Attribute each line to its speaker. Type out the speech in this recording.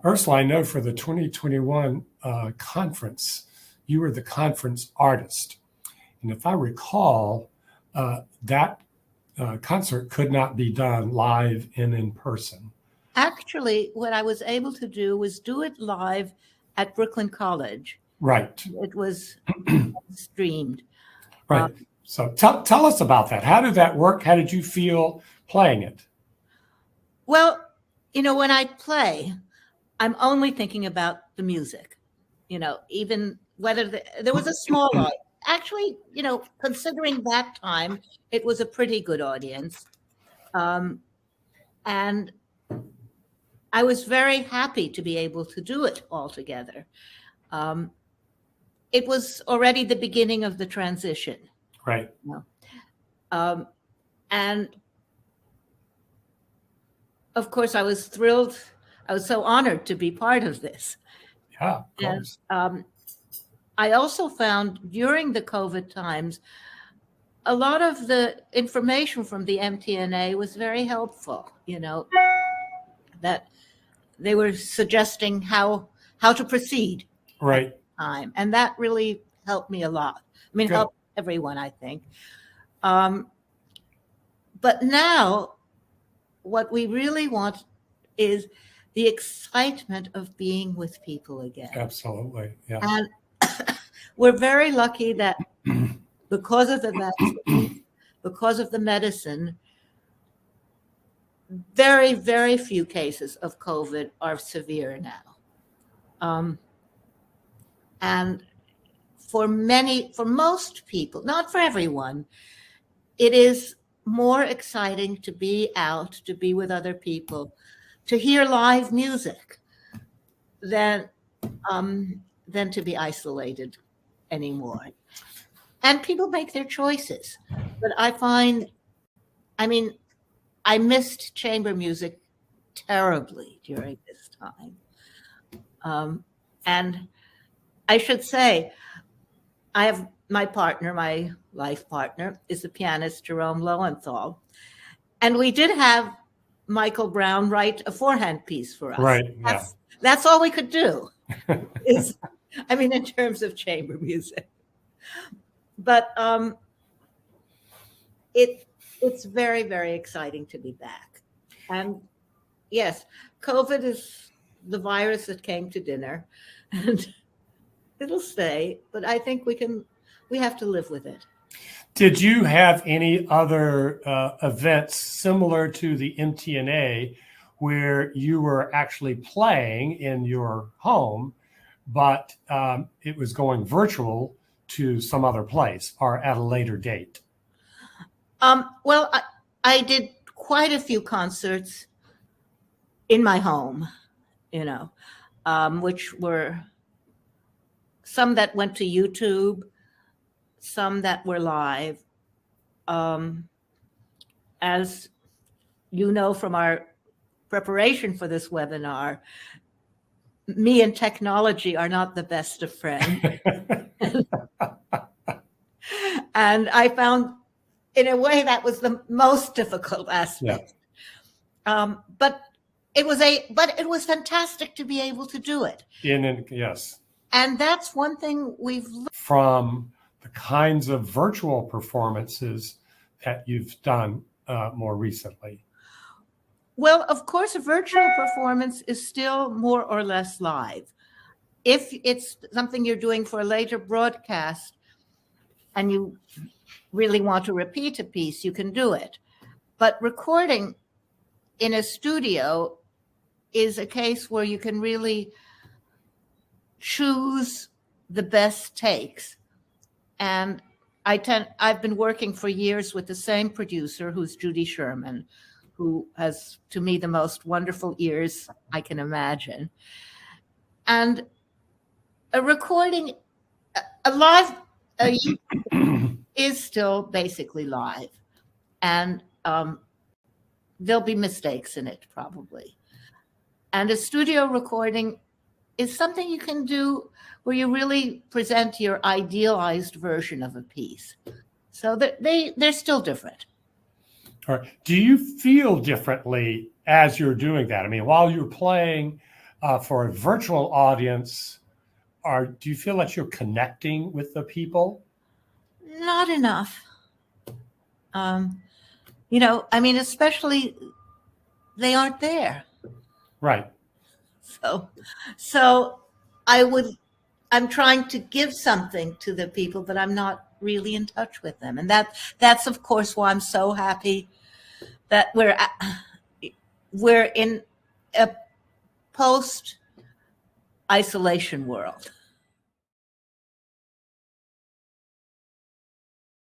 Speaker 1: Ursula, I know for the 2021 conference, you were the conference artist. And if I recall, that concert could not be done live and in person.
Speaker 2: Actually, what I was able to do was do it live at Brooklyn College.
Speaker 1: Right.
Speaker 2: It was streamed.
Speaker 1: Right. So tell us about that. How did that work? How did you feel playing it?
Speaker 2: Well, when I play, I'm only thinking about the music, even whether there was a small audience. Actually, considering that time, it was a pretty good audience. And I was very happy to be able to do it all together. It was already the beginning of the transition.
Speaker 1: Right.
Speaker 2: And of course, I was thrilled. I was so honored to be part of this.
Speaker 1: Yeah, of course.
Speaker 2: And, I also found during the COVID times, a lot of the information from the MTNA was very helpful, that they were suggesting how to proceed.
Speaker 1: Right.
Speaker 2: At the time. And that really helped me a lot. I mean, helped everyone, I think. But now what we really want is the excitement of being with people again.
Speaker 1: Absolutely. Yeah.
Speaker 2: And we're very lucky that because of the vaccine, because of the medicine, very, very few cases of COVID are severe now. And for most people, not for everyone, it is more exciting to be out, to be with other people, to hear live music than to be isolated anymore. And people make their choices. But I missed chamber music terribly during this time. And I should say, I have my partner, my life partner, is the pianist Jerome Lowenthal. And we did have Michael Brown write a forehand piece for us.
Speaker 1: Right. Yeah.
Speaker 2: That's all we could do. In terms of chamber music. But it's very, very exciting to be back. And yes, COVID is the virus that came to dinner, and it'll stay, but I think we have to live with it.
Speaker 1: Did you have any other events similar to the MTNA where you were actually playing in your home, but it was going virtual to some other place or at a later date?
Speaker 2: Well, I did quite a few concerts in my home, which were some that went to YouTube, some that were live. As you know from our preparation for this webinar, me and technology are not the best of friends. And I found, in a way, that was the most difficult aspect. Yeah. But it was fantastic to be able to do it.
Speaker 1: Yes.
Speaker 2: And that's one thing we've learned
Speaker 1: from the kinds of virtual performances that you've done more recently.
Speaker 2: Well, of course, a virtual performance is still more or less live. If it's something you're doing for a later broadcast and you really want to repeat a piece, you can do it. But recording in a studio is a case where you can really choose the best takes. And I've been working for years with the same producer, who's Judy Sherman, who has, to me, the most wonderful ears I can imagine. And a recording, a live is still basically live. And there'll be mistakes in it, probably. And a studio recording is something you can do where you really present your idealized version of a piece. So they're still different.
Speaker 1: All right. Do you feel differently as you're doing that? I mean, while you're playing For a virtual audience, do you feel that you're connecting with the people?
Speaker 2: Not enough. I mean, especially they aren't there.
Speaker 1: Right.
Speaker 2: So I'm trying to give something to the people, but I'm not really in touch with them. And that's of course why I'm so happy that we're in a post isolation world.